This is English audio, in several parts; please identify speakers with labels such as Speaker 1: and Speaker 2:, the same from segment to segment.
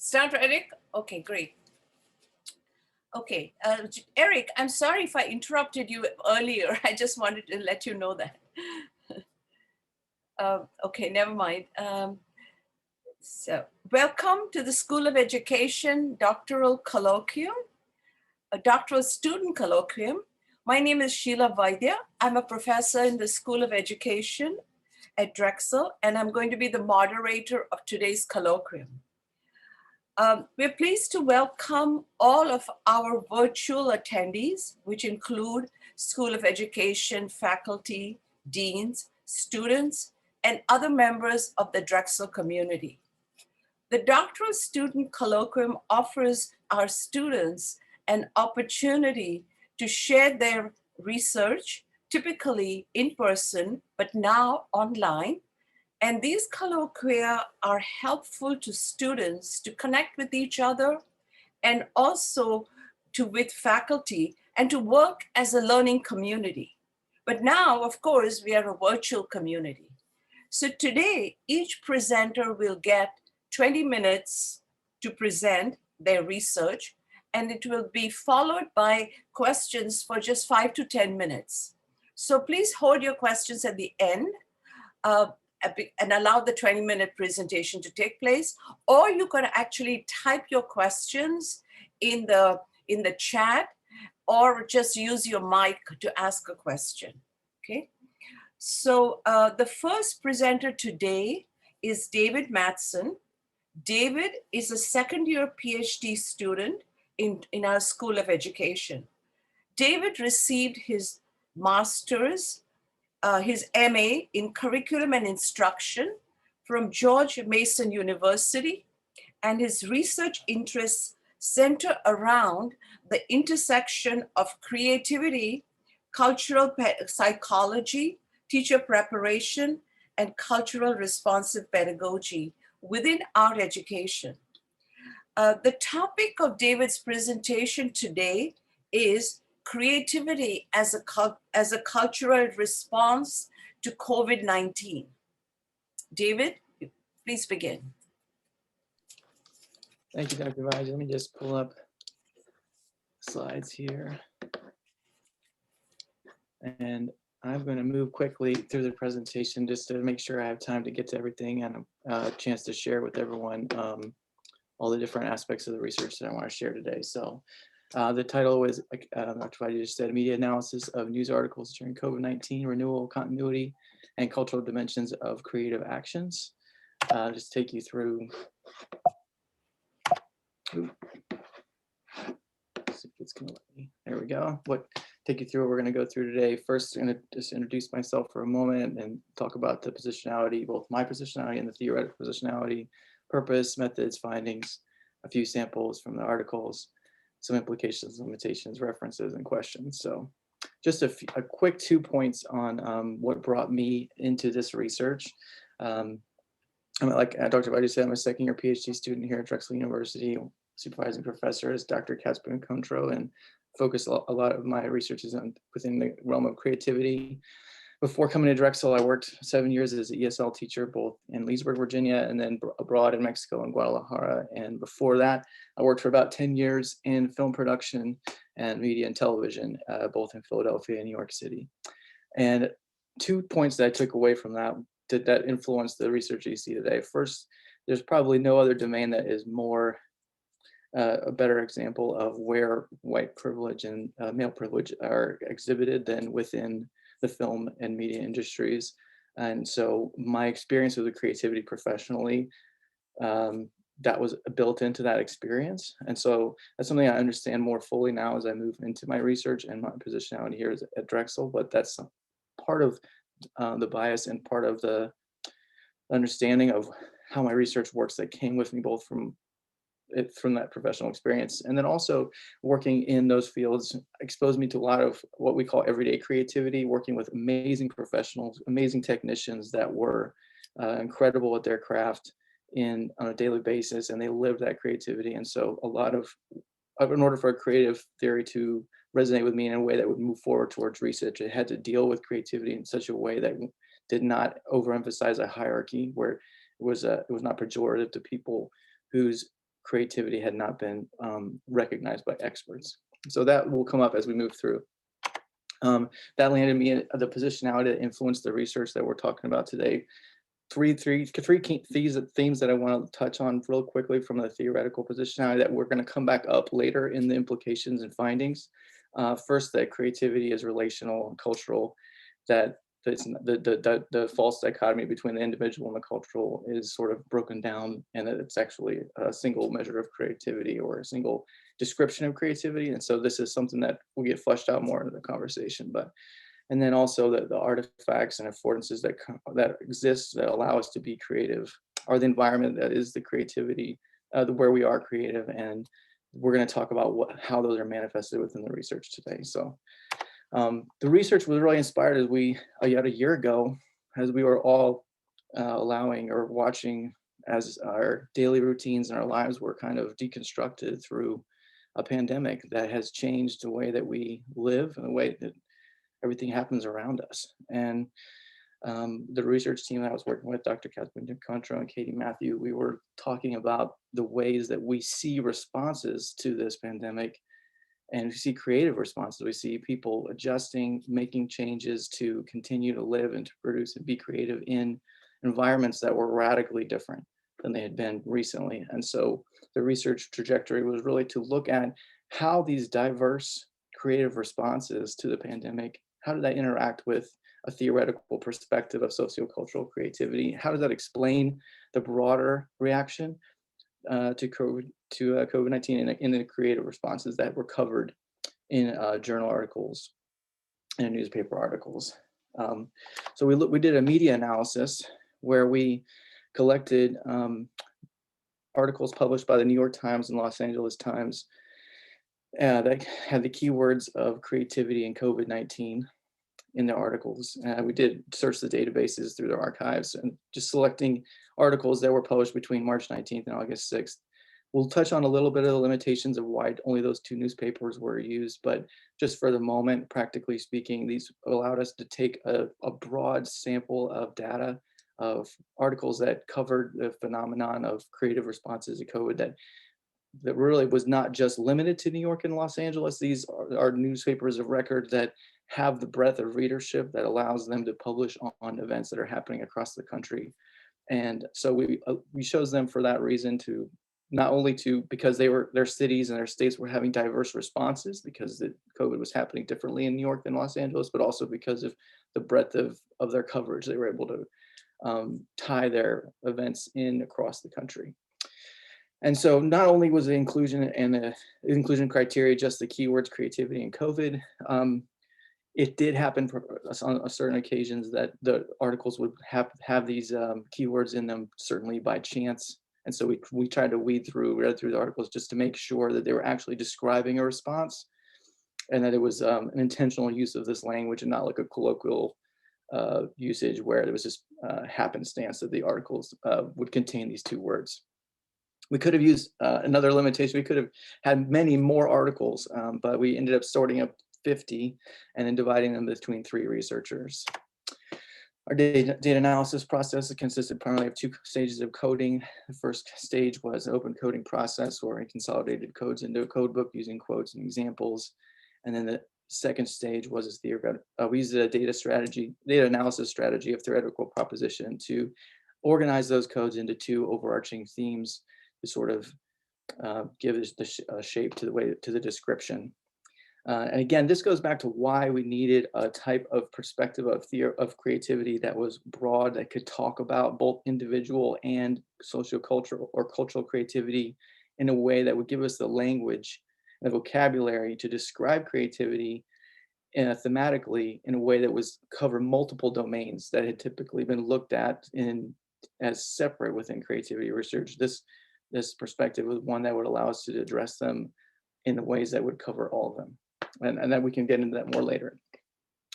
Speaker 1: Start, Eric? Okay, great. Okay, Eric, I'm sorry if I interrupted you earlier. I just wanted to let you know that. Okay, never mind. So, welcome to the School of Education Doctoral Colloquium, a Doctoral Student Colloquium. My name is Sheila Vaidya. I'm a professor in the School of Education at Drexel, and I'm going to be the moderator of today's colloquium. We're pleased to welcome all of our virtual attendees, which include School of Education faculty, deans, students, and other members of the Drexel community. The Doctoral Student Colloquium offers our students an opportunity to share their research, typically in person, but now online. And these colloquia are helpful to students to connect with each other and also with faculty and to work as a learning community. But now, of course, we are a virtual community. So today, each presenter will get 20 minutes to present their research, and it will be followed by questions for just 5 to 10 minutes. So please hold your questions at the end. And allow the 20-minute presentation to take place, or you can actually type your questions in the chat, or just use your mic to ask a question. Okay. So the first presenter today is David Mattson. David is a second-year PhD student in our School of Education. David received his master's, his MA in Curriculum and Instruction from George Mason University, and his research interests center around the intersection of creativity, cultural psychology, teacher preparation, and cultural responsive pedagogy within art education. The topic of David's presentation today is creativity as a cultural response to COVID-19. David, please begin.
Speaker 2: Thank you, Dr. Vaidya. Let me just pull up slides here. And I'm going to move quickly through the presentation just to make sure I have time to get to everything and a chance to share with everyone all the different aspects of the research that I want to share today. So the title was, like Dr. Vaidya just said, Media Analysis of News Articles During COVID-19, Renewal, Continuity, and Cultural Dimensions of Creative Actions. Just take you through. See if it's gonna let me. There we go. Take you through what we're going to go through today. First, I'm going to just introduce myself for a moment and talk about the positionality, both my positionality and the theoretical positionality, purpose, methods, findings, a few samples from the articles, some implications, limitations, references, and questions. So just a quick 2 points on what brought me into this research. Like Dr. Vaidya said, I'm a second-year PhD student here at Drexel University. Supervising professor is Dr. Casper Contro, and focus a lot of my research is within the realm of creativity. Before coming to Drexel, I worked 7 years as an ESL teacher, both in Leesburg, Virginia, and then abroad in Mexico and Guadalajara. And before that, I worked for about 10 years in film production and media and television, both in Philadelphia and New York City. And 2 points that I took away from that influenced the research you see today. First, there's probably no other domain that is more a better example of where white privilege and male privilege are exhibited than within the film and media industries. And so my experience with the creativity professionally, that was built into that experience. And so that's something I understand more fully now as I move into my research and my positionality here at Drexel, but that's part of the bias and part of the understanding of how my research works that came with me both from that professional experience. And then also working in those fields exposed me to a lot of what we call everyday creativity, working with amazing professionals, amazing technicians that were incredible at their craft on a daily basis, and they lived that creativity. And so in order for a creative theory to resonate with me in a way that would move forward towards research, it had to deal with creativity in such a way that did not overemphasize a hierarchy, where it was not pejorative to people whose creativity had not been recognized by experts. So that will come up as we move through. That landed me in the position now to influence the research that we're talking about today. Three key themes that I want to touch on real quickly from the theoretical position now that we're going to come back up later in the implications and findings. First, that creativity is relational and cultural, that the false dichotomy between the individual and the cultural is sort of broken down, and that it's actually a single measure of creativity or a single description of creativity. And so this is something that will get fleshed out more in the conversation. And then also the artifacts and affordances that exist that allow us to be creative are the environment that is the creativity, where we are creative. And we're going to talk about how those are manifested within the research today. So the research was really inspired as a year ago, as we were all allowing or watching as our daily routines and our lives were kind of deconstructed through a pandemic that has changed the way that we live and the way that everything happens around us. And the research team that I was working with, Dr. Pietro and Katie Matthew, we were talking about the ways that we see responses to this pandemic, and we see creative responses. We see people adjusting, making changes to continue to live and to produce and be creative in environments that were radically different than they had been recently. And so the research trajectory was really to look at how these diverse creative responses to the pandemic, how did that interact with a theoretical perspective of sociocultural creativity? How does that explain the broader reaction to COVID-19 in the creative responses that were covered in journal articles and newspaper articles? So we did a media analysis where we collected articles published by the New York Times and Los Angeles Times that had the keywords of creativity and COVID-19 in their articles. We did search the databases through their archives and just selecting articles that were published between March 19th and August 6th. We'll touch on a little bit of the limitations of why only those two newspapers were used, but just for the moment, practically speaking, these allowed us to take a broad sample of data of articles that covered the phenomenon of creative responses to COVID that really was not just limited to New York and Los Angeles. These are newspapers of record that have the breadth of readership that allows them to publish on events that are happening across the country. And so we chose them for that reason, to not only because their cities and their states were having diverse responses because the COVID was happening differently in New York than Los Angeles, but also because of the breadth of their coverage. They were able to tie their events in across the country. And so not only was the inclusion and the inclusion criteria just the keywords creativity and COVID, it did happen on certain occasions that the articles would have these keywords in them, certainly by chance. And so we tried to read through the articles just to make sure that they were actually describing a response, and that it was an intentional use of this language and not like a colloquial usage where it was just happenstance that the articles would contain these two words. We could have used another limitation. We could have had many more articles, but we ended up sorting up 50 and then dividing them between 3 researchers. Our data analysis process consisted primarily of 2 stages of coding. The first stage was an open coding process where we consolidated codes into a code book using quotes and examples. And then the second stage was we used a data analysis strategy of theoretical proposition to organize those codes into 2 overarching themes to sort of give the shape to the description. And again, this goes back to why we needed a type of perspective of creativity that was broad, that could talk about both individual and sociocultural or cultural creativity in a way that would give us the language and the vocabulary to describe creativity thematically in a way that was cover multiple domains that had typically been looked at as separate within creativity research. This perspective was one that would allow us to address them in the ways that would cover all of them. And then we can get into that more later.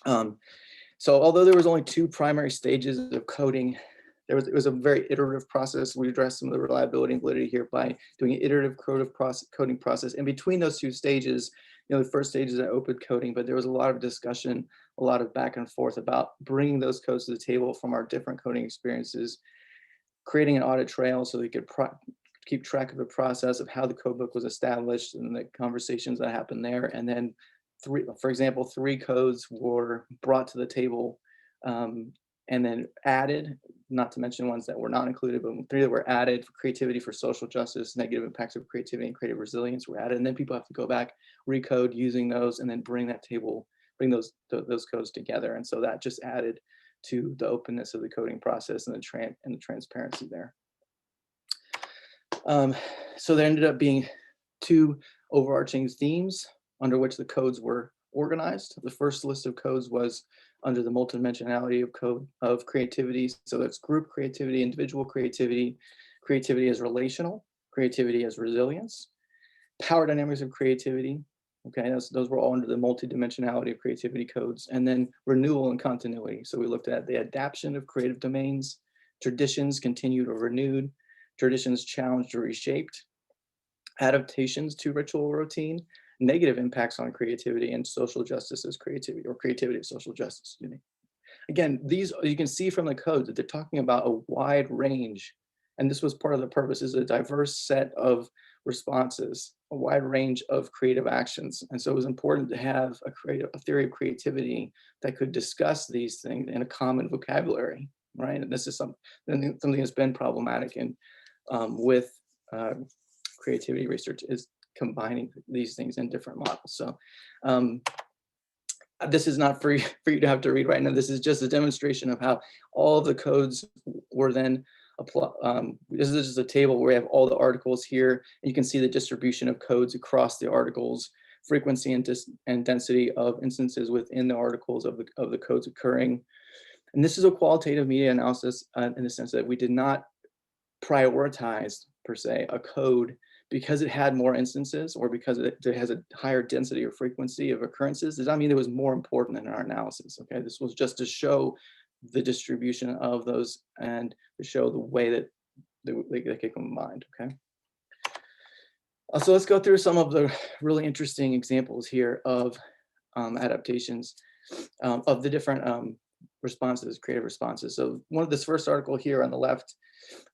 Speaker 2: So although there was only 2 primary stages of coding, it was a very iterative process. We addressed some of the reliability and validity here by doing an iterative coding process. And between those 2 stages, the first stage is an open coding, but there was a lot of discussion, a lot of back and forth about bringing those codes to the table from our different coding experiences, creating an audit trail so we could keep track of the process of how the code book was established and the conversations that happened there. And then for example, 3 codes were brought to the table and then added, not to mention ones that were not included, but 3 that were added: for creativity, for social justice, negative impacts of creativity, and creative resilience were added. And then people have to go back, recode using those, and then bring those codes together. And so that just added to the openness of the coding process and the transparency there. So there ended up being 2 overarching themes under which the codes were organized. The first list of codes was under the multidimensionality of creativity. So that's group creativity, individual creativity, creativity as relational, creativity as resilience, power dynamics of creativity. Okay, those were all under the multidimensionality of creativity codes. And then renewal and continuity. So we looked at the adaptation of creative domains, traditions continued or renewed, traditions challenged or reshaped, adaptations to ritual routine, negative impacts on creativity, and social justice as creativity, or creativity as social justice, excuse me. Again, these, you can see from the code that they're talking about a wide range, and this was part of the purpose, is a diverse set of responses, a wide range of creative actions. And so it was important to have a theory of creativity that could discuss these things in a common vocabulary, right? And this is something that's been problematic with creativity research, is combining these things in different models. So this is not for you to have to read right now. This is just a demonstration of how all of the codes were then applied. This is just a table where we have all the articles here. And you can see the distribution of codes across the articles, frequency and density of instances within the articles of the codes occurring. And this is a qualitative media analysis in the sense that we did not prioritize, per se, a code because it had more instances or because it has a higher density or frequency of occurrences. Does not mean it was more important in our analysis. Okay, this was just to show the distribution of those and to show the way that they get combined. Okay, so let's go through some of the really interesting examples here of adaptations of the different responses, creative responses. So this first article here on the left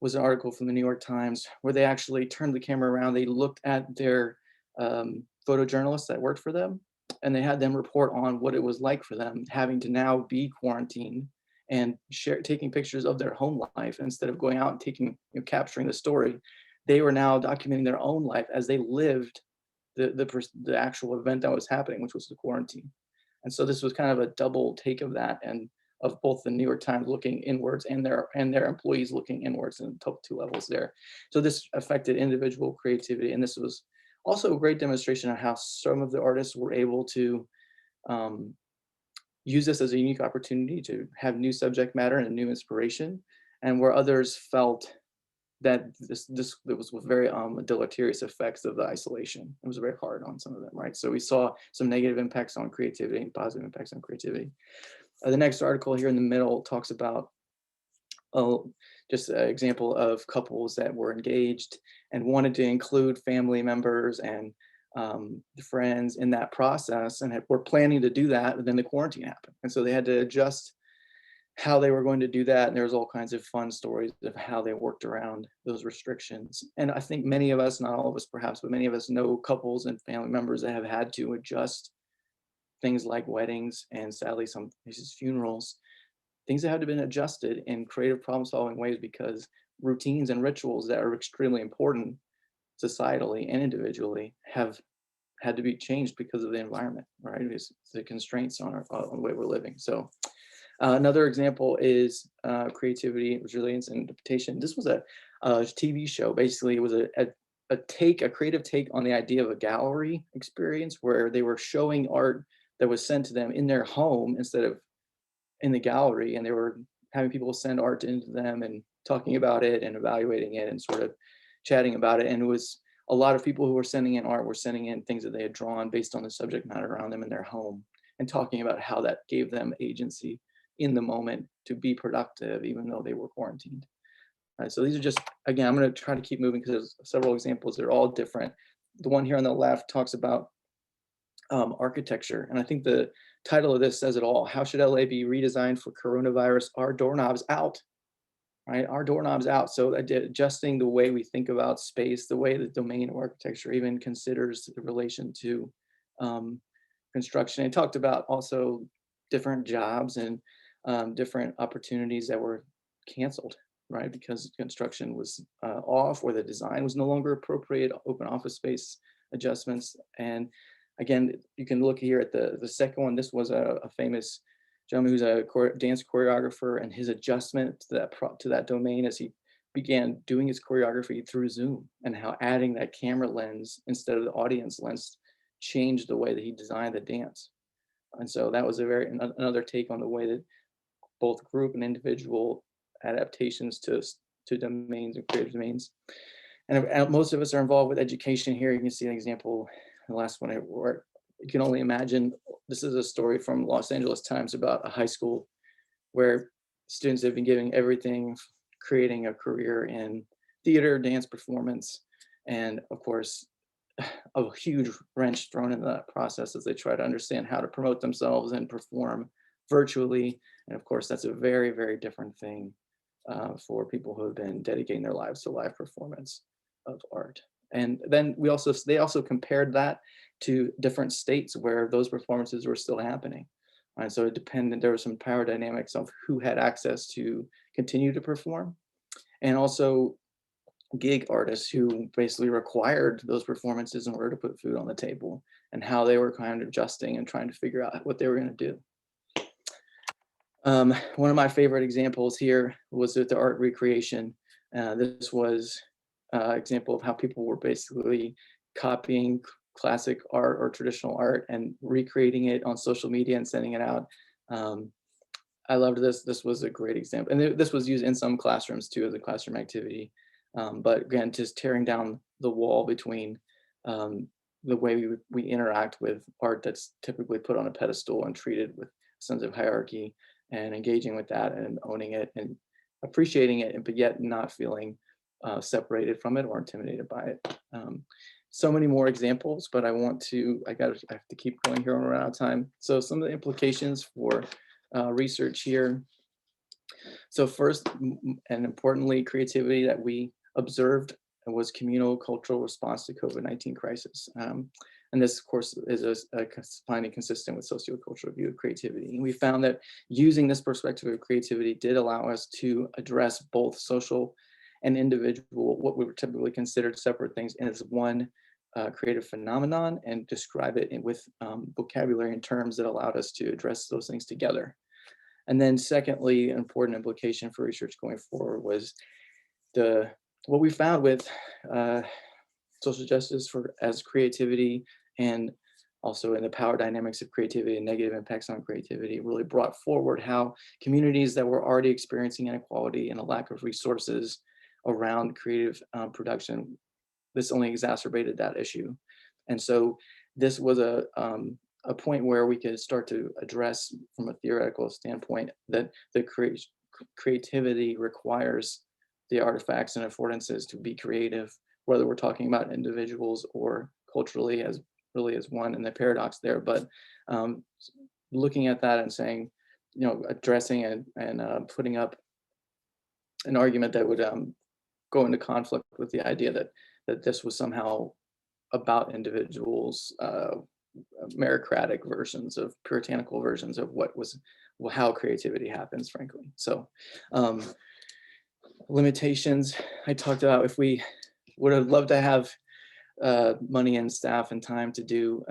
Speaker 2: was an article from the New York Times where they actually turned the camera around. They looked at their photojournalists that worked for them, and they had them report on what it was like for them having to now be quarantined and taking pictures of their home life instead of going out and capturing the story. They were now documenting their own life as they lived the actual event that was happening, which was the quarantine. And so this was kind of a double take of that, and of both the New York Times looking inwards and their employees looking inwards in the top 2 levels there. So this affected individual creativity, and this was also a great demonstration of how some of the artists were able to use this as a unique opportunity to have new subject matter and new inspiration, and where others felt that this was very deleterious effects of the isolation. It was very hard on some of them, right? So we saw some negative impacts on creativity and positive impacts on creativity. The next article here in the middle talks about just an example of couples that were engaged and wanted to include family members and friends in that process, and were planning to do that, and then the quarantine happened. And so they had to adjust how they were going to do that. And there was all kinds of fun stories of how they worked around those restrictions. And I think many of us, not all of us perhaps, but many of us know couples and family members that have had to adjust things like weddings and, sadly, some cases funerals, things that have been adjusted in creative problem-solving ways because routines and rituals that are extremely important societally and individually have had to be changed because of the environment, right? It's the constraints on the way we're living. So another example is creativity, resilience, and adaptation. This was a TV show. Basically, it was a creative take on the idea of a gallery experience where they were showing art that was sent to them in their home instead of in the gallery, and they were having people send art into them and talking about it and evaluating it and sort of chatting about it. And it was a lot of people who were sending in art were sending in things that they had drawn based on the subject matter around them in their home, and talking about how that gave them agency in the moment to be productive, even though they were quarantined. So these are just, again, I'm going to try to keep moving because there's several examples. They're all different. The one here on the left talks about architecture. And I think the title of this says it all. How should LA be redesigned for coronavirus? Are doorknobs out? right? Our doorknob's out. So adjusting the way we think about space, the way the domain of architecture even considers the relation to um, construction. It talked about also different jobs and different opportunities that were canceled, right? Because construction was off or the design was no longer appropriate, open office space adjustments. And again, you can look here at the second one. This was a famous gentleman who's a dance choreographer, and his adjustment to that domain as he began doing his choreography through Zoom, and how adding that camera lens instead of the audience lens changed the way that he designed the dance. And so that was another take on the way that both group and individual adaptations to domains and creative domains. And most of us are involved with education here. You can see an example, the last one, where you can only imagine. This is a story from Los Angeles Times about a high school where students have been giving everything, creating a career in theater, dance, performance, and of course, a huge wrench thrown into that process as they try to understand how to promote themselves and perform virtually. And of course, that's a very, very different thing for people who have been dedicating their lives to live performance of art. And then they also compared that to different states where those performances were still happening. And so it depended, there was some power dynamics of who had access to continue to perform, and also gig artists who basically required those performances in order to put food on the table, and how they were kind of adjusting and trying to figure out what they were going to do. One of my favorite examples here was with the art recreation. This was an example of how people were basically copying classic art or traditional art and recreating it on social media and sending it out. I loved this. This was a great example. And this was used in some classrooms too as a classroom activity. But again, just tearing down the wall between the way we interact with art that's typically put on a pedestal and treated with a sense of hierarchy, and engaging with that and owning it and appreciating it, but yet not feeling separated from it or intimidated by it. So many more examples, but I have to keep going here and run out of time. So some of the implications for research here. So first, and importantly, creativity that we observed was communal cultural response to COVID-19 crisis. And this, of course, is a finding consistent with sociocultural view of creativity. And we found that using this perspective of creativity did allow us to address both social and individual, what we were typically considered separate things, as one creative phenomenon, and describe it with vocabulary and terms that allowed us to address those things together. And then secondly, an important implication for research going forward was what we found with social justice as creativity, and also in the power dynamics of creativity and negative impacts on creativity, really brought forward how communities that were already experiencing inequality and a lack of resources around creative production, this only exacerbated that issue. And so this was a point where we could start to address from a theoretical standpoint that the creativity requires the artifacts and affordances to be creative, whether we're talking about individuals or culturally as really as one, and the paradox there. But looking at that and saying, addressing and putting up an argument that would go into conflict with the idea that this was somehow about individuals, meritocratic versions of puritanical versions of how creativity happens, frankly. So limitations, I talked about, if we would have loved to have money and staff and time to do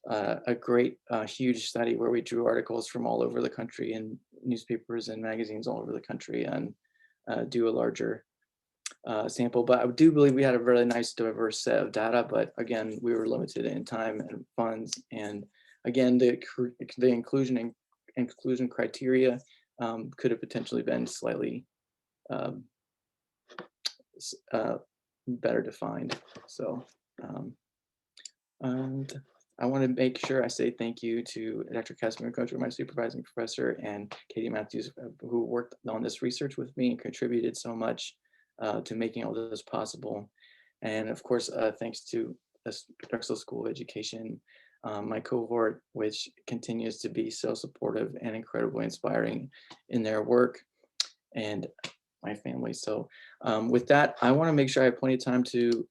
Speaker 2: a great, huge study where we drew articles from all over the country in newspapers and magazines all over the country, and do a larger sample. But I do believe we had a really nice diverse set of data, but again, we were limited in time and funds. And again, the inclusion criteria could have potentially been slightly better defined. So, and I want to make sure I say thank you to Dr. Caspian-Contro, my supervising professor, and Katie Matthews, who worked on this research with me and contributed so much to making all this possible. And of course, thanks to the Drexel School of Education, my cohort, which continues to be so supportive and incredibly inspiring in their work. and my family. So with that, I want to make sure I have plenty of time to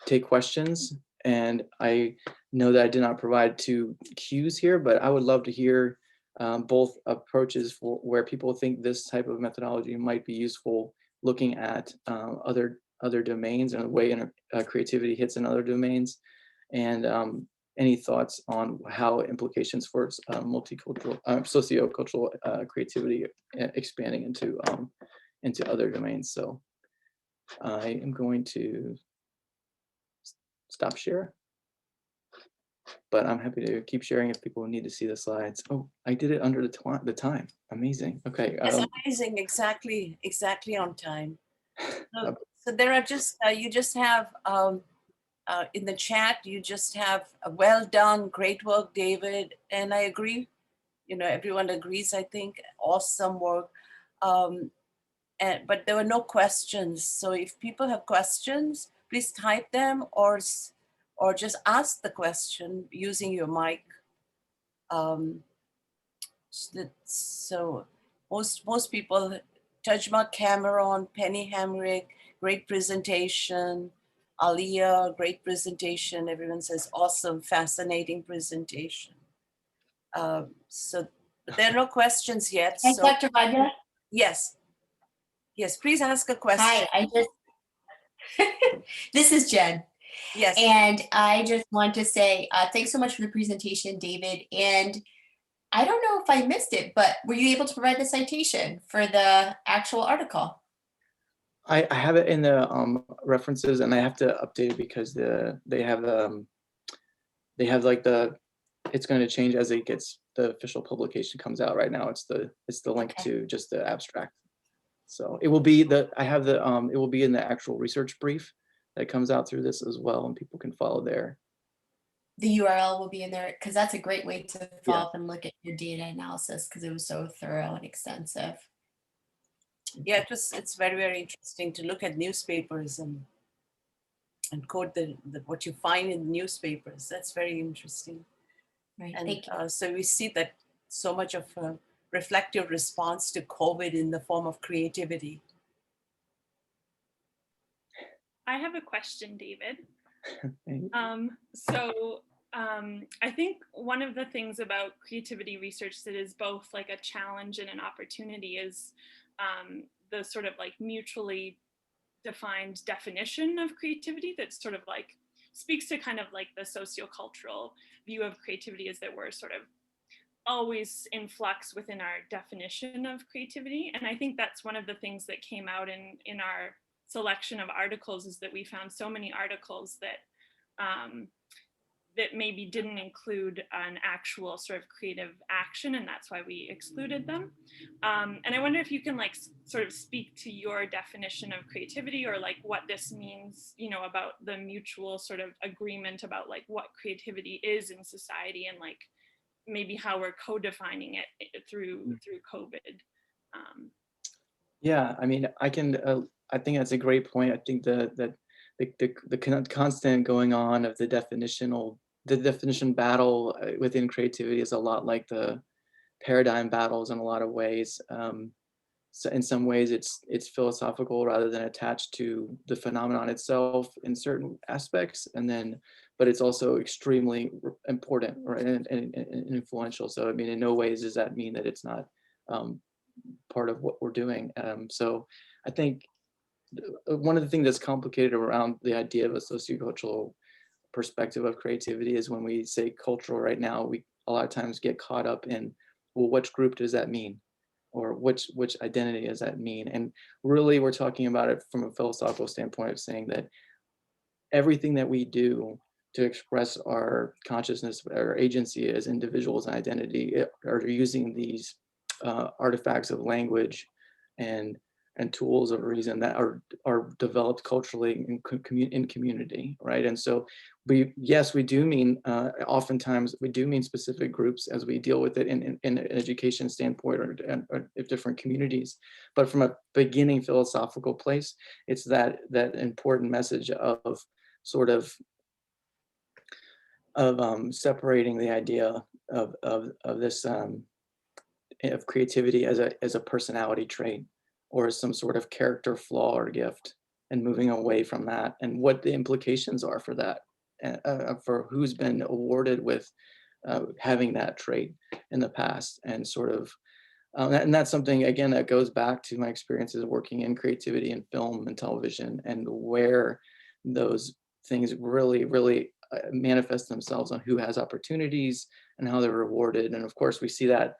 Speaker 2: take questions. And I know that I did not provide two cues here, but I would love to hear both approaches for where people think this type of methodology might be useful, looking at other domains and the way creativity hits in other domains, and any thoughts on how implications for multicultural, sociocultural creativity expanding into other domains. So I am going to stop share, but I'm happy to keep sharing if people need to see the slides. Oh, I did it under the time. Amazing. Okay.
Speaker 1: That's amazing. Exactly on time. So there are just, you just have, in the chat, you just have well done, great work, David. And I agree, everyone agrees, I think, awesome work. But there were no questions. So if people have questions, please type them or just ask the question using your mic. So most people, Tajma Cameron, Penny Hamrick, great presentation. Aliyah, great presentation. Everyone says awesome, fascinating presentation. So but there are no questions yet.
Speaker 3: Hey,
Speaker 1: so
Speaker 3: Dr. Vanya?
Speaker 1: Yes, please ask a question.
Speaker 3: Hi, this is Jen.
Speaker 1: Yes.
Speaker 3: And I just want to say thanks so much for the presentation, David. And I don't know if I missed it, but were you able to provide the citation for the actual article?
Speaker 2: I have it in the references, and I have to update it because they have like it's going to change as it gets, the official publication comes out. Right now it's the link to just the abstract. So it will be it will be in the actual research brief that comes out through this as well, and people can follow there.
Speaker 3: The URL will be in there, because that's a great way to follow up and look at your data analysis, because it was so thorough and extensive.
Speaker 1: Yeah, it's very, very interesting to look at newspapers and quote what you find in the newspapers. That's very interesting.
Speaker 3: Right.
Speaker 1: And
Speaker 3: thank you.
Speaker 1: so we see that so much of a reflective response to COVID in the form of creativity.
Speaker 4: I have a question, David. I think one of the things about creativity research that is both like a challenge and an opportunity is the sort of like mutually defined definition of creativity that sort of like speaks to kind of like the sociocultural view of creativity, is that we're sort of always in flux within our definition of creativity. And I think that's one of the things that came out in our selection of articles, is that we found so many articles that that maybe didn't include an actual sort of creative action, and that's why we excluded them. And I wonder if you can like sort of speak to your definition of creativity, or like what this means, about the mutual sort of agreement about like what creativity is in society, and like maybe how we're co-defining it through COVID.
Speaker 2: Yeah, I mean, I think that's a great point. I think that the constant going on of the definition battle within creativity is a lot like the paradigm battles in a lot of ways. So in some ways it's philosophical rather than attached to the phenomenon itself in certain aspects, but it's also extremely important, right, and influential. So I mean, in no ways does that mean that it's not part of what we're doing. So I think one of the things that's complicated around the idea of a sociocultural perspective of creativity is when we say cultural right now, we a lot of times get caught up in, well, which group does that mean? Or which identity does that mean? And really we're talking about it from a philosophical standpoint of saying that everything that we do to express our consciousness, our agency as individuals and identity, are using these artifacts of language and tools of reason that are developed culturally in community, right? And so we do mean, oftentimes we do mean specific groups as we deal with it in an education standpoint or different communities. But from a beginning philosophical place, it's that important message of sort of separating the idea of this of creativity as a personality trait or as some sort of character flaw or gift, and moving away from that, and what the implications are for that, for who's been awarded with having that trait in the past, and sort of, and that's something, again, that goes back to my experiences working in creativity in film and television, and where those things really, really manifest themselves on who has opportunities and how they're rewarded. And of course, we see that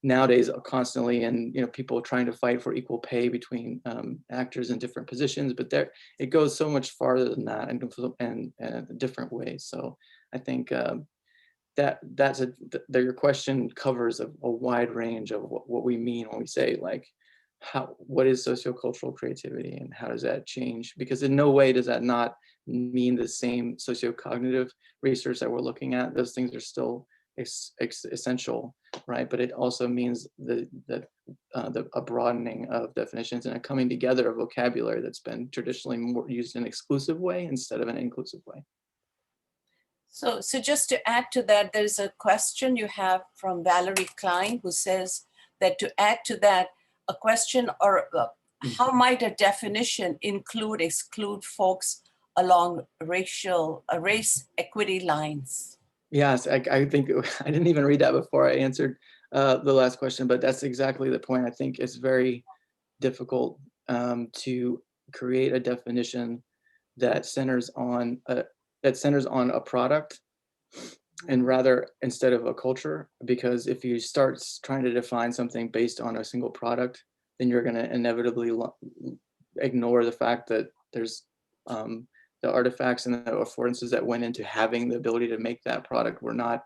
Speaker 2: nowadays constantly, and people trying to fight for equal pay between actors in different positions, but there it goes so much farther than that, and different ways. So I think that your question covers a wide range of what we mean when we say, like, what is sociocultural creativity and how does that change? Because in no way does that not mean the same sociocognitive research that we're looking at. Those things are still essential, right? But it also means a broadening of definitions and a coming together of vocabulary that's been traditionally more used in an exclusive way instead of an inclusive way.
Speaker 1: So just to add to that, there's a question you have from Valerie Klein, who says that to add to that, a question or how might a definition exclude folks along race equity lines?
Speaker 2: Yes, I think I didn't even read that before I answered the last question, but that's exactly the point. I think it's very difficult to create a definition that centers on a product, and rather instead of a culture, because if you start trying to define something based on a single product, then you're going to inevitably ignore the fact that there's the artifacts and the affordances that went into having the ability to make that product were not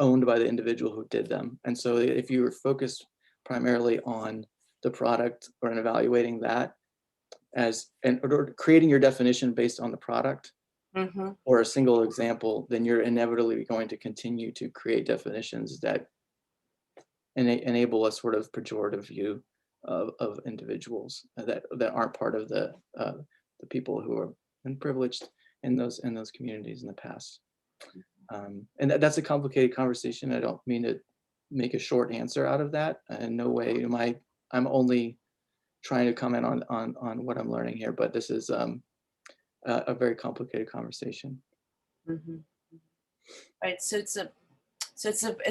Speaker 2: owned by the individual who did them. And so if you were focused primarily on the product or in evaluating that or creating your definition based on the product, or a single example, then you're inevitably going to continue to create definitions that enable a sort of pejorative view of individuals that aren't part of the people who have been privileged in those communities in the past. And that's a complicated conversation. I don't mean to make a short answer out of that. In no way am I'm only trying to comment on what I'm learning here, but this is a very complicated conversation.
Speaker 1: Right. So it's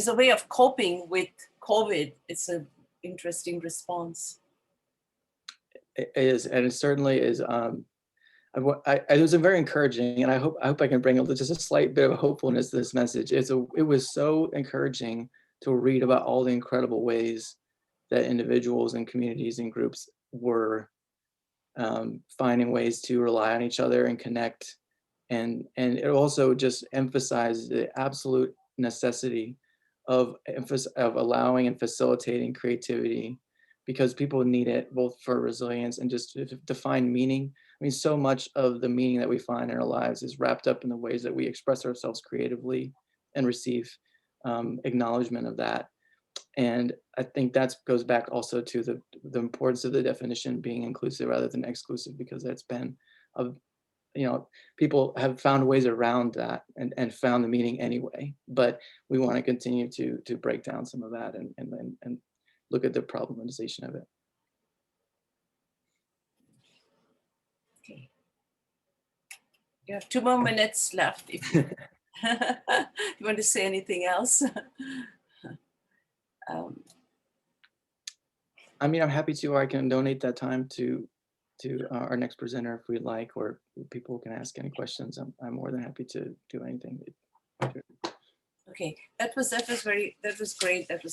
Speaker 1: a way of coping with COVID. It's an interesting response.
Speaker 2: It is, and it certainly is. It was a very encouraging, and I hope I can bring just a slight bit of hopefulness to this message. It was so encouraging to read about all the incredible ways that individuals and communities and groups were finding ways to rely on each other and connect, and it also just emphasized the absolute necessity of allowing and facilitating creativity, because people need it both for resilience and just to find meaning. I mean, so much of the meaning that we find in our lives is wrapped up in the ways that we express ourselves creatively and receive acknowledgement of that. And I think that goes back also to the importance of the definition being inclusive rather than exclusive, because that's been, people have found ways around that and found the meaning anyway. But we want to continue to break down some of that and look at the problematization of it.
Speaker 1: Okay. You have 2 more minutes left. If you, you want to say anything else?
Speaker 2: I mean, I'm happy to, or I can donate that time to our next presenter if we'd like, or people can ask any questions. I'm more than happy to do anything.
Speaker 1: Okay, that was great. That was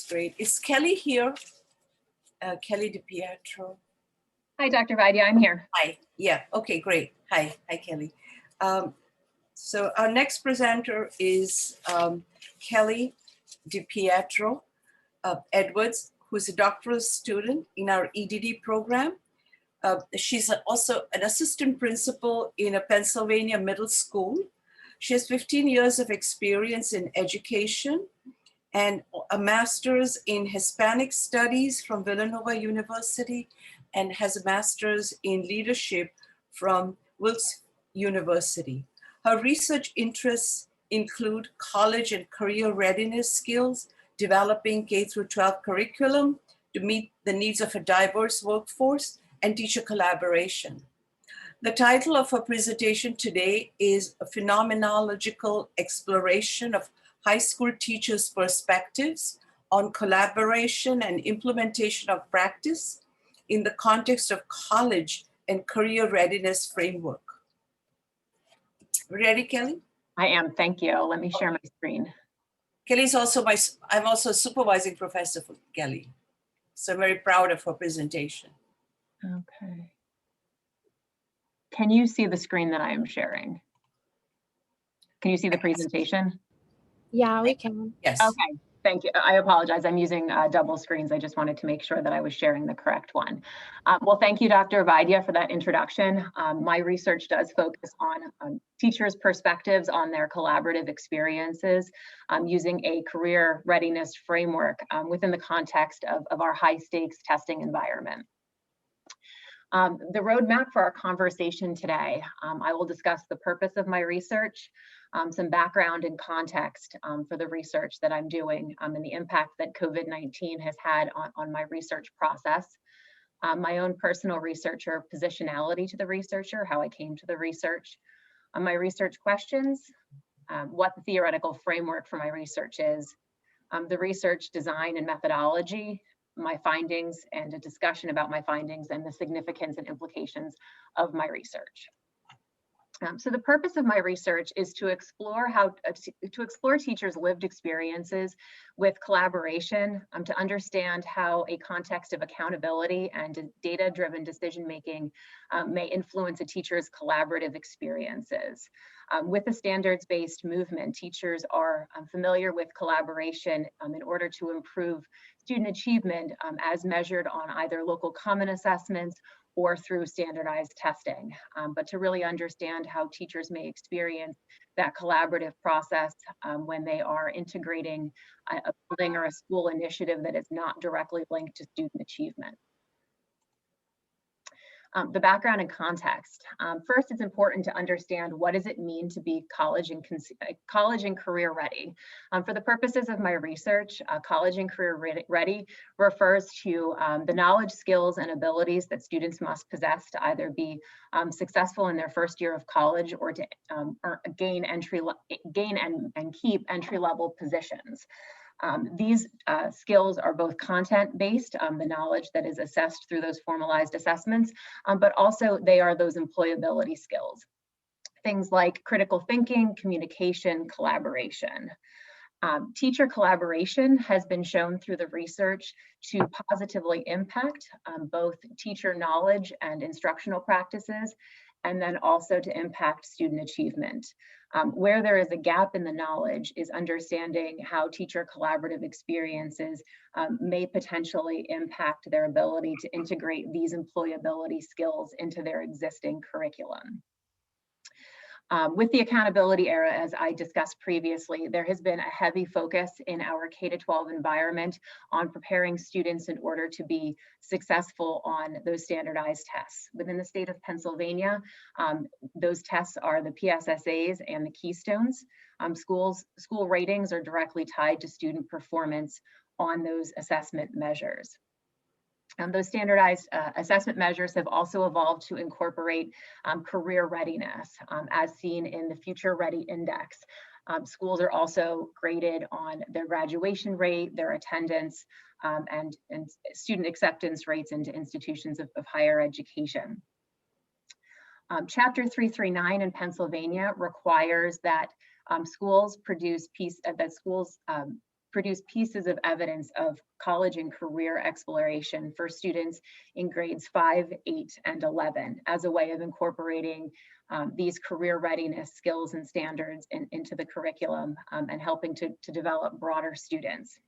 Speaker 1: great. Is Kelly here? Kelly DiPietro.
Speaker 5: Hi, Dr. Vaidya, I'm here.
Speaker 1: Hi. Yeah. Okay. Great. Hi, Kelly. So our next presenter is Kelly DiPietro-Edwards, who's a doctoral student in our EDD program. She's also an assistant principal in a Pennsylvania middle school. She has 15 years of experience in education and a master's in Hispanic Studies from Villanova University, and has a master's in leadership from Wilkes University. Her research interests include college and career readiness skills, developing K-12 curriculum to meet the needs of a diverse workforce, and teacher collaboration. The title of our presentation today is a phenomenological exploration of high school teachers' perspectives on collaboration and implementation of practice in the context of college and career readiness framework. Ready, Kelly?
Speaker 5: I am, thank you. Let me share my screen.
Speaker 1: Kelly's also I'm also a supervising professor for Kelly. So I'm very proud of her presentation.
Speaker 5: Okay. Can you see the screen that I am sharing? Can you see the presentation?
Speaker 6: Yeah, we can.
Speaker 1: Yes.
Speaker 5: Okay, thank you. I apologize. I'm using double screens. I just wanted to make sure that I was sharing the correct one. Well, thank you, Dr. Vaidya, for that introduction. My research does focus on teachers' perspectives on their collaborative experiences using a career readiness framework within the context of our high stakes testing environment. The roadmap for our conversation today, I will discuss the purpose of my research, some background and context for the research that I'm doing and the impact that COVID-19 has had on my research process, my own personal research or positionality to the researcher, how I came to the research, my research questions, what the theoretical framework for my research is, the research design and methodology, my findings, and a discussion about my findings and the significance and implications of my research. So the purpose of my research is to explore teachers' lived experiences with collaboration, to understand how a context of accountability and data-driven decision-making may influence a teacher's collaborative experiences. With the standards-based movement, teachers are familiar with collaboration in order to improve student achievement as measured on either local common assessments or through standardized testing, but to really understand how teachers may experience that collaborative process when they are integrating a building or a school initiative that is not directly linked to student achievement. The background and context. First, it's important to understand what does it mean to be college and career ready. For the purposes of my research, college and career ready refers to the knowledge, skills, and abilities that students must possess to either be successful in their first year of college or to gain and keep entry-level positions. These skills are both content-based, the knowledge that is assessed through those formalized assessments, but also they are those employability skills. Things like critical thinking, communication, collaboration. Teacher collaboration has been shown through the research to positively impact both teacher knowledge and instructional practices, and then also to impact student achievement. Where there is a gap in the knowledge is understanding how teacher collaborative experiences may potentially impact their ability to integrate these employability skills into their existing curriculum. With the accountability era, as I discussed previously, there has been a heavy focus in our K-12 environment on preparing students in order to be successful on those standardized tests. Within the state of Pennsylvania, those tests are the PSSAs and the Keystones. School ratings are directly tied to student performance on those assessment measures. Those standardized assessment measures have also evolved to incorporate career readiness, as seen in the Future Ready Index. Schools are also graded on their graduation rate, their attendance, and student acceptance rates into institutions of higher education. Chapter 339 in Pennsylvania requires that schools produce pieces of evidence of college and career exploration for students in grades 5, 8, and 11 as a way of incorporating these career readiness skills and standards into the curriculum and helping to develop broader students.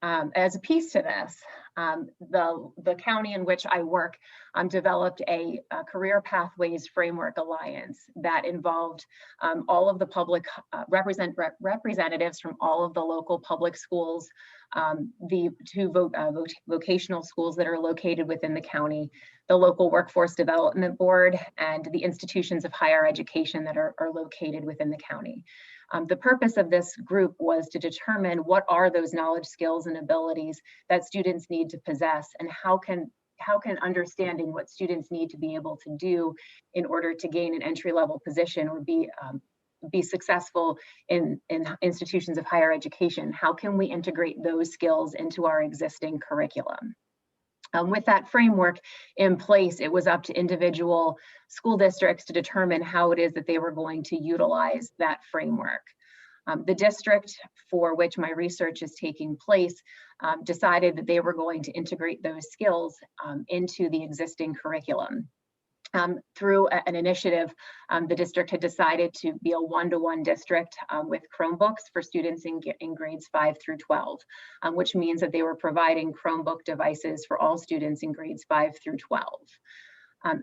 Speaker 5: As a piece to this, the county in which I work developed a Career Pathways Framework Alliance that involved all of the public representatives from all of the local public schools, the two vocational schools that are located within the county, the local workforce development board, and the institutions of higher education that are located within the county. The purpose of this group was to determine what are those knowledge, skills, and abilities that students need to possess, and how can understanding what students need to be able to do in order to gain an entry-level position or be successful in institutions of higher education, how can we integrate those skills into our existing curriculum? With that framework in place, it was up to individual school districts to determine how it is that they were going to utilize that framework. The district for which my research is taking place decided that they were going to integrate those skills into the existing curriculum. Through an initiative, the district had decided to be a one-to-one district with Chromebooks for students in grades 5 through 12, which means that they were providing Chromebook devices for all students in grades 5 through 12.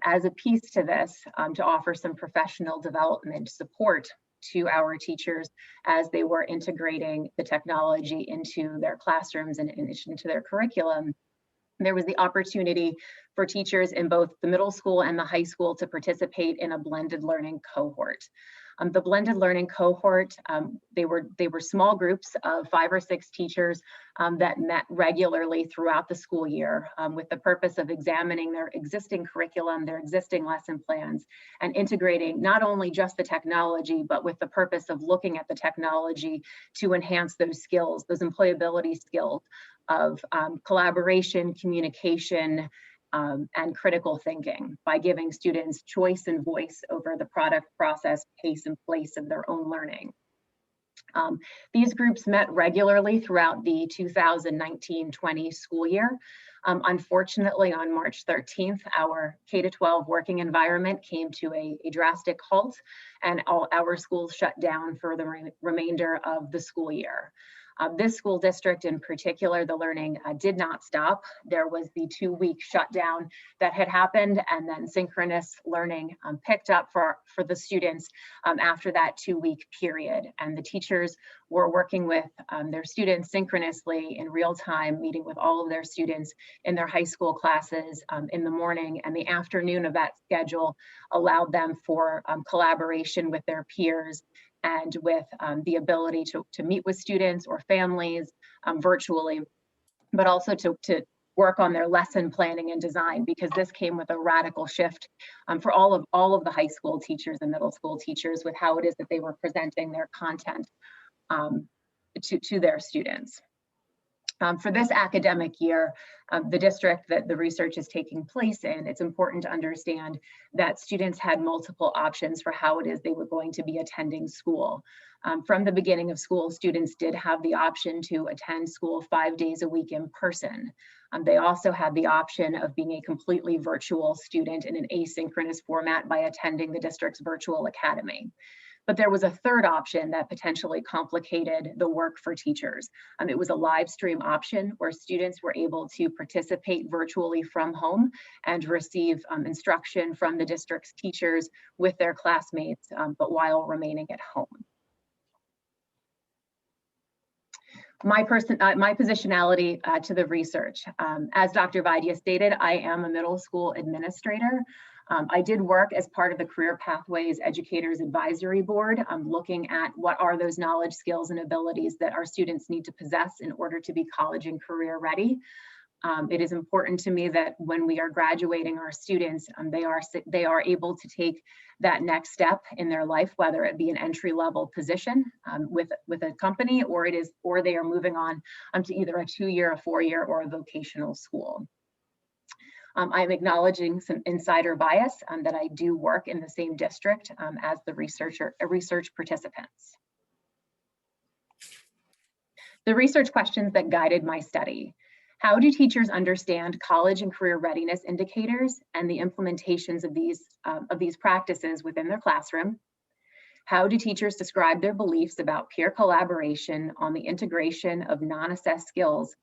Speaker 5: As a piece to this, to offer some professional development support to our teachers as they were integrating the technology into their classrooms and into their curriculum, there was the opportunity for teachers in both the middle school and the high school to participate in a blended learning cohort. The blended learning cohort, they were small groups of 5 or 6 teachers that met regularly throughout the school year with the purpose of examining their existing curriculum, their existing lesson plans, and integrating not only just the technology, but with the purpose of looking at the technology to enhance those skills, those employability skills of collaboration, communication, and critical thinking by giving students choice and voice over the product, process, pace, and place of their own learning. These groups met regularly throughout the 2019-20 school year. Unfortunately, on March 13th, our K-12 working environment came to a drastic halt, and all our schools shut down for the remainder of the school year. This school district in particular, the learning did not stop. There was the 2-week shutdown that had happened, and then synchronous learning picked up for the students after that 2-week period. And the teachers were working with their students synchronously in real time, meeting with all of their students in their high school classes in the morning, and the afternoon of that schedule allowed them for collaboration with their peers and with the ability to meet with students or families virtually, but also to work on their lesson planning and design, because this came with a radical shift for all of the high school teachers and middle school teachers with how it is that they were presenting their content to their students. For this academic year, the district that the research is taking place in, it's important to understand that students had multiple options for how it is they were going to be attending school. From the beginning of school, students did have the option to attend school 5 days a week in person. They also had the option of being a completely virtual student in an asynchronous format by attending the district's virtual academy. But there was a third option that potentially complicated the work for teachers. It was a live stream option where students were able to participate virtually from home and receive instruction from the district's teachers with their classmates, but while remaining at home. My positionality to the research. As Dr. Vaidya stated, I am a middle school administrator. I did work as part of the Career Pathways Educators Advisory Board, looking at what are those knowledge, skills, and abilities that our students need to possess in order to be college and career ready. It is important to me that when we are graduating our students, they are able to take that next step in their life, whether it be an entry-level position with a company, or they are moving on to either a 2-year, a 4-year, or a vocational school. I'm acknowledging some insider bias that I do work in the same district as the research participants. The research questions that guided my study. How do teachers understand college and career readiness indicators and the implementations of these practices within their classroom? How do teachers describe their beliefs about peer collaboration on the integration of non-assessed skills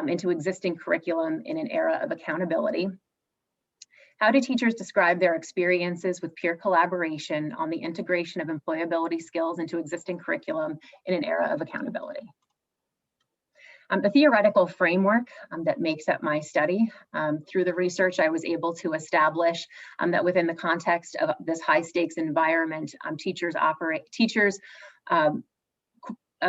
Speaker 5: into existing curriculum in an era of accountability? How do teachers describe their experiences with peer collaboration on the integration of employability skills into existing curriculum in an era of accountability? The theoretical framework that makes up my study. Through the research, I was able to establish that within the context of this high stakes environment, teachers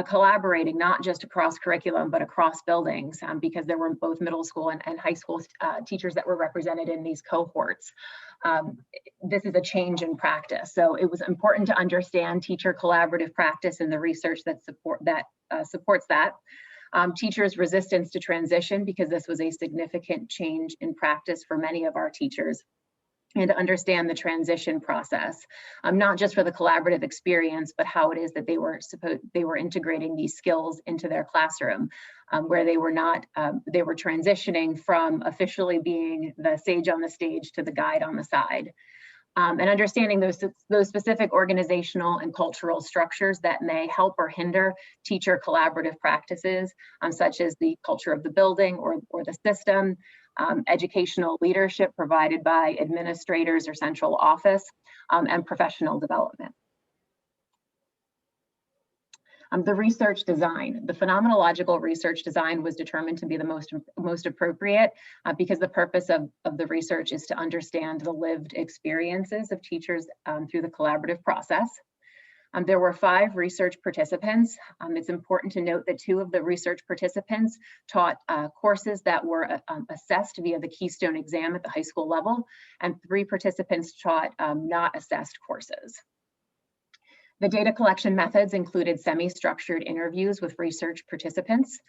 Speaker 5: collaborating not just across curriculum, but across buildings, because there were both middle school and high school teachers that were represented in these cohorts. This is a change in practice. So it was important to understand teacher collaborative practice and the research that supports that. Teachers' resistance to transition, because this was a significant change in practice for many of our teachers, and to understand the transition process, not just for the collaborative experience, but how it is that they were integrating these skills into their classroom, where they were transitioning from officially being the sage on the stage to the guide on the side. And understanding those specific organizational and cultural structures that may help or hinder teacher collaborative practices, such as the culture of the building or the system, educational leadership provided by administrators or central office, and professional development. The research design, the phenomenological research design was determined to be the most appropriate because the purpose of the research is to understand the lived experiences of teachers through the collaborative process. There were 5 research participants. It's important to note that 2 of the research participants taught courses that were assessed via the Keystone exam at the high school level, and 3 participants taught not assessed courses. The data collection methods included semi-structured interviews with research participants,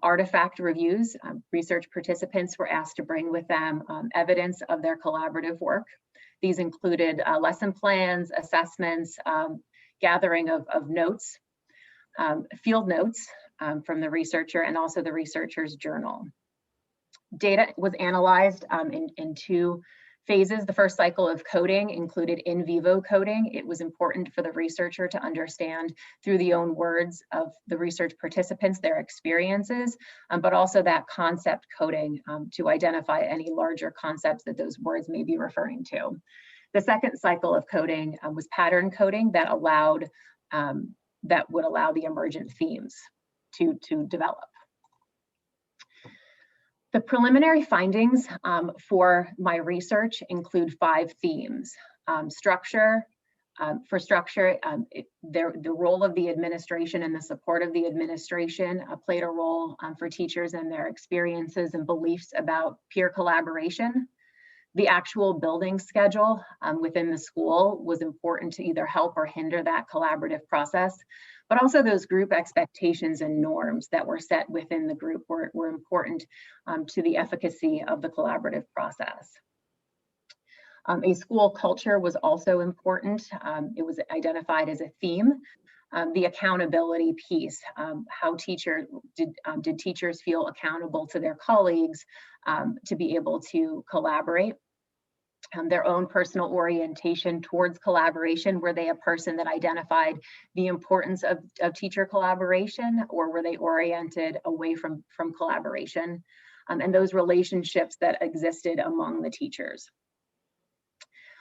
Speaker 5: artifact reviews. Research participants were asked to bring with them evidence of their collaborative work. These included lesson plans, assessments, gathering of notes, field notes from the researcher, and also the researcher's journal. Data was analyzed in 2 phases. The first cycle of coding included in vivo coding. It was important for the researcher to understand through the own words of the research participants their experiences, but also that concept coding to identify any larger concepts that those words may be referring to. The second cycle of coding was pattern coding that would allow the emergent themes to develop. The preliminary findings for my research include 5 themes. Structure, the role of the administration and the support of the administration played a role for teachers and their experiences and beliefs about peer collaboration. The actual building schedule within the school was important to either help or hinder that collaborative process, but also those group expectations and norms that were set within the group were important to the efficacy of the collaborative process. A school culture was also important. It was identified as a theme. The accountability piece, how did teachers feel accountable to their colleagues to be able to collaborate? Their own personal orientation towards collaboration. Were they a person that identified the importance of teacher collaboration, or were they oriented away from collaboration? And those relationships that existed among the teachers.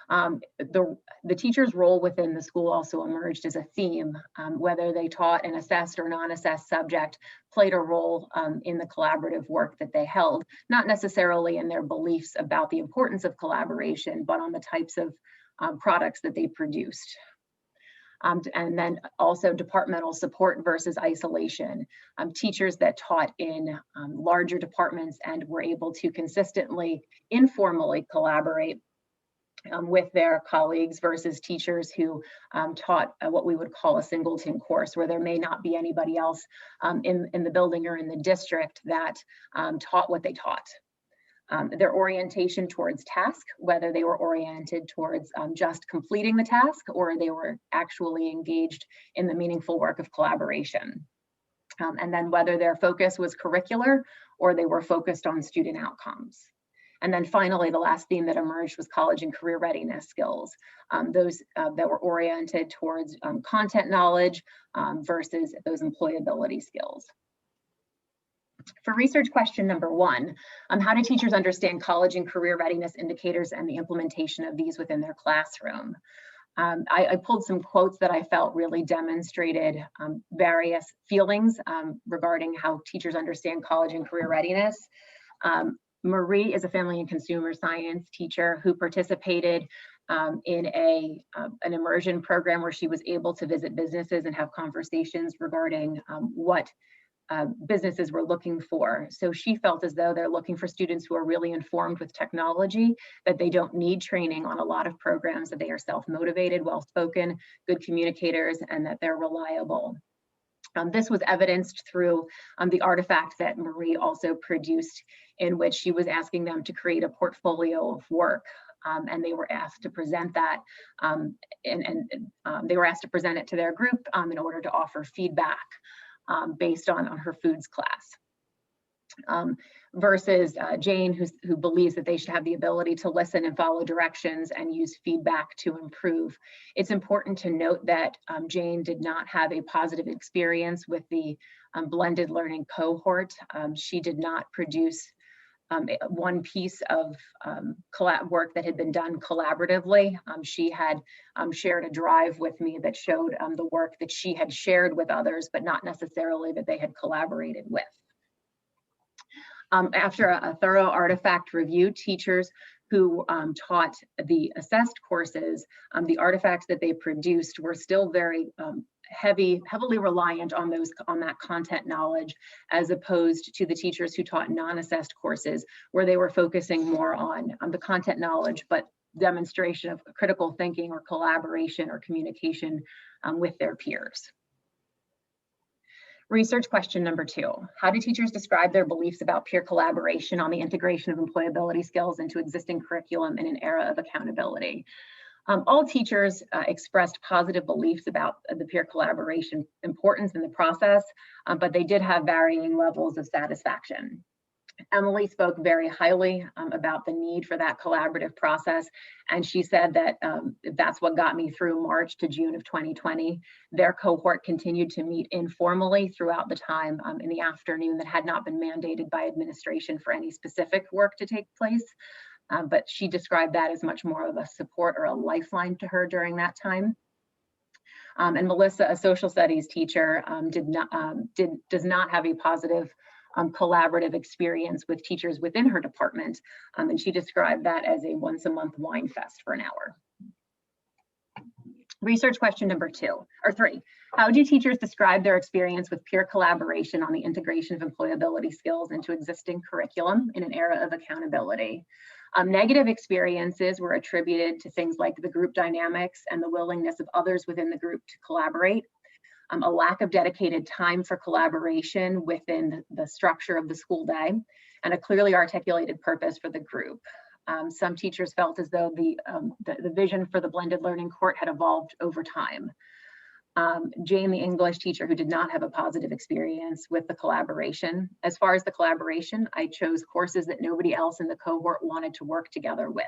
Speaker 5: The teacher's role within the school also emerged as a theme. Whether they taught an assessed or non-assessed subject played a role in the collaborative work that they held, not necessarily in their beliefs about the importance of collaboration, but on the types of products that they produced. And then also departmental support versus isolation. Teachers that taught in larger departments and were able to consistently, informally collaborate with their colleagues versus teachers who taught what we would call a singleton course, where there may not be anybody else in the building or in the district that taught what they taught. Their orientation towards task, whether they were oriented towards just completing the task or they were actually engaged in the meaningful work of collaboration. And then whether their focus was curricular or they were focused on student outcomes. And then finally, the last theme that emerged was college and career readiness skills, those that were oriented towards content knowledge versus those employability skills. For research question number 1, how do teachers understand college and career readiness indicators and the implementation of these within their classroom? I pulled some quotes that I felt really demonstrated various feelings regarding how teachers understand college and career readiness. Marie is a family and consumer science teacher who participated in an immersion program where she was able to visit businesses and have conversations regarding what businesses were looking for. So she felt as though they're looking for students who are really informed with technology, that they don't need training on a lot of programs, that they are self-motivated, well-spoken, good communicators, and that they're reliable. This was evidenced through the artifact that Marie also produced, in which she was asking them to create a portfolio of work. And they were asked to present that, they were asked to present it to their group in order to offer feedback based on her foods class. Versus Jane, who believes that they should have the ability to listen and follow directions and use feedback to improve. It's important to note that Jane did not have a positive experience with the blended learning cohort. She did not produce one piece of work that had been done collaboratively. She had shared a drive with me that showed the work that she had shared with others, but not necessarily that they had collaborated with. After a thorough artifact review, teachers who taught the assessed courses, the artifacts that they produced were still very heavily reliant on that content knowledge, as opposed to the teachers who taught non-assessed courses, where they were focusing more on the content knowledge, but demonstration of critical thinking or collaboration or communication with their peers. Research question number 2, how do teachers describe their beliefs about peer collaboration on the integration of employability skills into existing curriculum in an era of accountability? All teachers expressed positive beliefs about the peer collaboration importance in the process, but they did have varying levels of satisfaction. Emily spoke very highly about the need for that collaborative process, and she said that that's what got me through March to June of 2020. Their cohort continued to meet informally throughout the time in the afternoon that had not been mandated by administration for any specific work to take place. But she described that as much more of a support or a lifeline to her during that time. And Melissa, a social studies teacher, does not have a positive collaborative experience with teachers within her department. And she described that as a once-a-month wine fest for an hour. Research question number 3, how do teachers describe their experience with peer collaboration on the integration of employability skills into existing curriculum in an era of accountability? Negative experiences were attributed to things like the group dynamics and the willingness of others within the group to collaborate, a lack of dedicated time for collaboration within the structure of the school day, and a clearly articulated purpose for the group. Some teachers felt as though the vision for the blended learning court had evolved over time. Jane, the English teacher, who did not have a positive experience with the collaboration. As far as the collaboration, I chose courses that nobody else in the cohort wanted to work together with,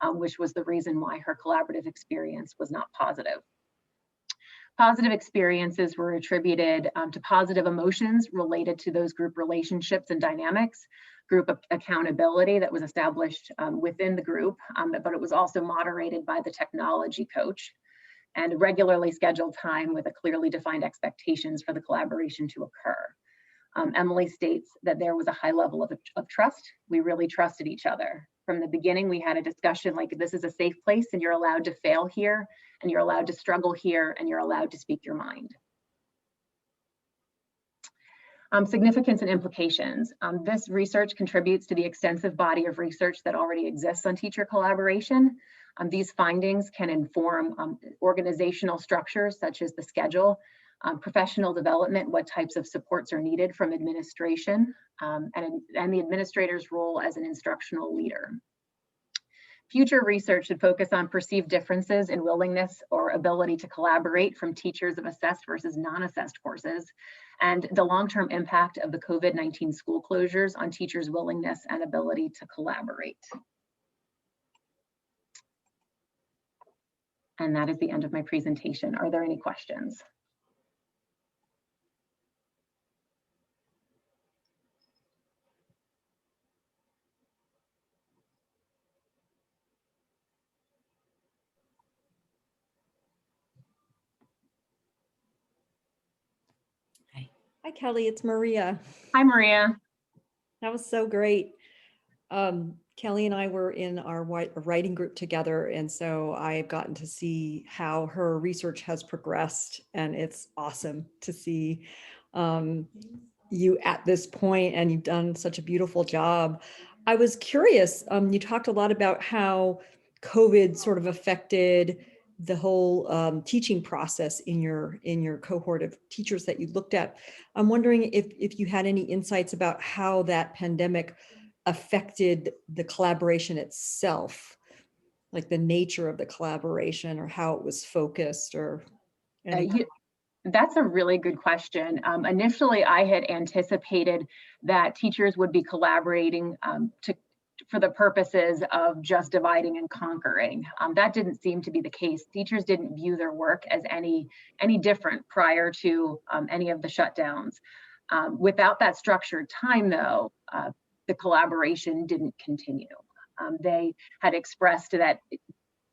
Speaker 5: which was the reason why her collaborative experience was not positive. Positive experiences were attributed to positive emotions related to those group relationships and dynamics, group accountability that was established within the group, but it was also moderated by the technology coach, and regularly scheduled time with a clearly defined expectations for the collaboration to occur. Emily states that there was a high level of trust. We really trusted each other. From the beginning, we had a discussion like, this is a safe place and you're allowed to fail here, and you're allowed to struggle here, and you're allowed to speak your mind. Significance and implications. This research contributes to the extensive body of research that already exists on teacher collaboration. These findings can inform organizational structures such as the schedule, professional development, what types of supports are needed from administration, and the administrator's role as an instructional leader. Future research should focus on perceived differences in willingness or ability to collaborate from teachers of assessed versus non-assessed courses, and the long-term impact of the COVID-19 school closures on teachers' willingness and ability to collaborate. And that is the end of my presentation. Are there any questions?
Speaker 7: Hi, Kelly, it's Maria.
Speaker 5: Hi, Maria.
Speaker 7: That was so great.
Speaker 8: Kelly and I were in our writing group together, and so I've gotten to see how her research has progressed, and it's awesome to see you at this point, and you've done such a beautiful job. I was curious, you talked a lot about how COVID sort of affected the whole teaching process in your cohort of teachers that you looked at. I'm wondering if you had any insights about how that pandemic affected the collaboration itself, like the nature of the collaboration or how it was focused or anything.
Speaker 5: That's a really good question. Initially, I had anticipated that teachers would be collaborating for the purposes of just dividing and conquering. That didn't seem to be the case. Teachers didn't view their work as any different prior to any of the shutdowns. Without that structured time, though, the collaboration didn't continue. They had expressed that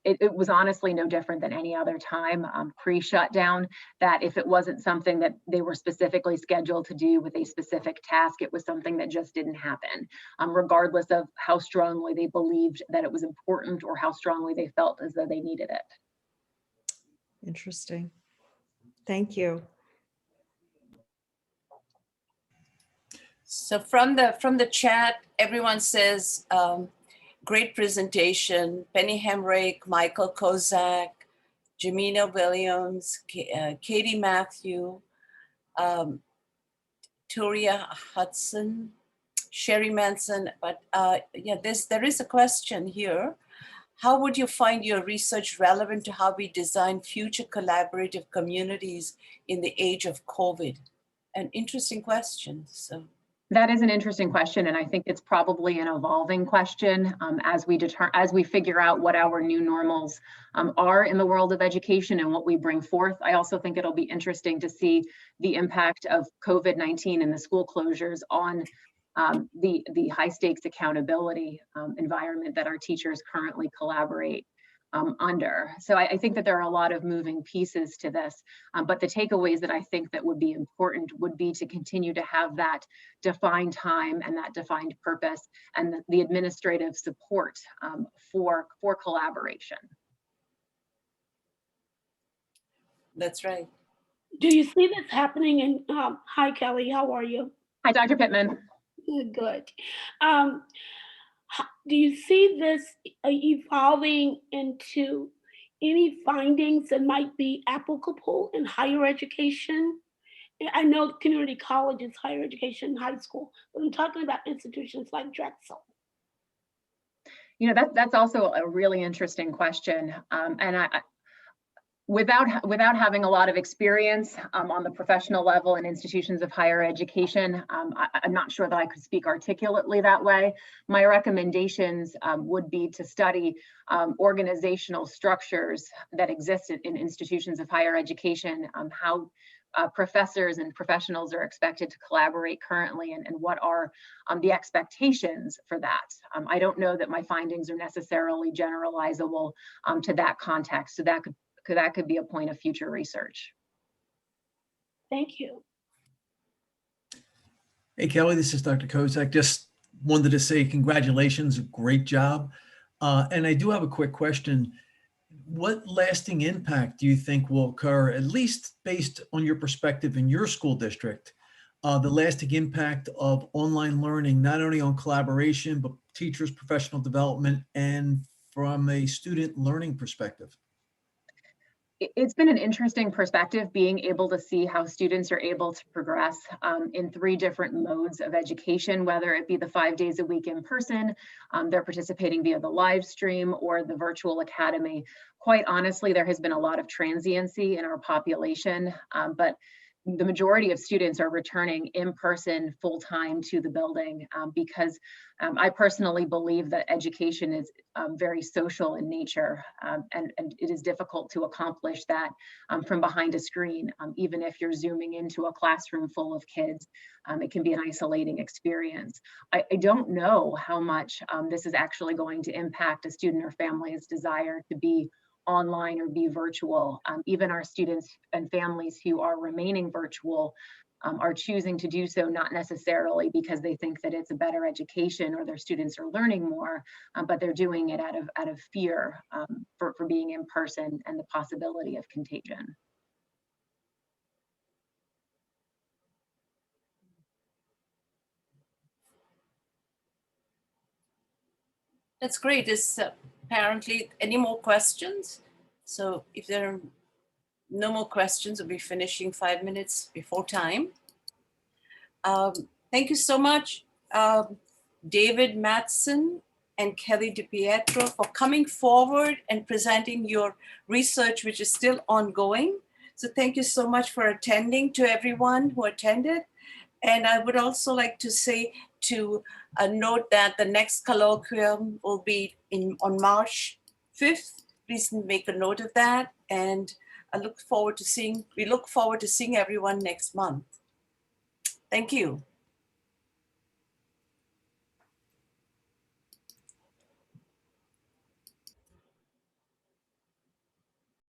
Speaker 5: it was honestly no different than any other time pre-shutdown, that if it wasn't something that they were specifically scheduled to do with a specific task, it was something that just didn't happen, regardless of how strongly they believed that it was important or how strongly they felt as though they needed it.
Speaker 8: Interesting. Thank you.
Speaker 1: So from the chat, everyone says, great presentation. Penny Hemrick, Michael Kozak, Jamina Williams, Katie Matthew, Toria Hudson, Sherry Manson. But yeah, there is a question here. How would you find your research relevant to how we design future collaborative communities in the age of COVID? An interesting question. So.
Speaker 5: That is an interesting question, and I think it's probably an evolving question as we figure out what our new normals are in the world of education and what we bring forth. I also think it'll be interesting to see the impact of COVID-19 and the school closures on the high stakes accountability environment that our teachers currently collaborate under. So I think that there are a lot of moving pieces to this, but the takeaways that I think that would be important would be to continue to have that defined time and that defined purpose and the administrative support for collaboration.
Speaker 1: That's right.
Speaker 9: Do you see this happening in, hi Kelly, how are you?
Speaker 5: Hi, Dr. Pittman.
Speaker 9: Good. Do you see this evolving into any findings that might be applicable in higher education? I know community college is higher education, high school, but I'm talking about institutions like Drexel.
Speaker 5: You know, that's also a really interesting question. And without having a lot of experience on the professional level in institutions of higher education, I'm not sure that I could speak articulately that way. My recommendations would be to study organizational structures that exist in institutions of higher education, how professors and professionals are expected to collaborate currently, and what are the expectations for that. I don't know that my findings are necessarily generalizable to that context, so that could be a point of future research.
Speaker 9: Thank you.
Speaker 10: Hey, Kelly, this is Dr. Kozak. Just wanted to say congratulations, great job. And I do have a quick question. What lasting impact do you think will occur, at least based on your perspective in your school district, the lasting impact of online learning, not only on collaboration, but teachers' professional development and from a student learning perspective?
Speaker 5: It's been an interesting perspective being able to see how students are able to progress in 3 different modes of education, whether it be the 5 days a week in person, they're participating via the live stream or the virtual academy. Quite honestly, there has been a lot of transiency in our population, but the majority of students are returning in person full-time to the building because I personally believe that education is very social in nature, and it is difficult to accomplish that from behind a screen. Even if you're zooming into a classroom full of kids, it can be an isolating experience. I don't know how much this is actually going to impact a student or family's desire to be online or be virtual. Even our students and families who are remaining virtual are choosing to do so, not necessarily because they think that it's a better education or their students are learning more, but they're doing it out of fear for being in person and the possibility of contagion.
Speaker 1: That's great. Is apparently any more questions? So if there are no more questions, we'll be finishing 5 minutes before time. Thank you so much, David Mattson and Kelly DiPietro, for coming forward and presenting your research, which is still ongoing. So thank you so much for attending, to everyone who attended. And I would also like to say to note that the next colloquium will be on March 5th. Please make a note of that. And we look forward to seeing everyone next month. Thank you.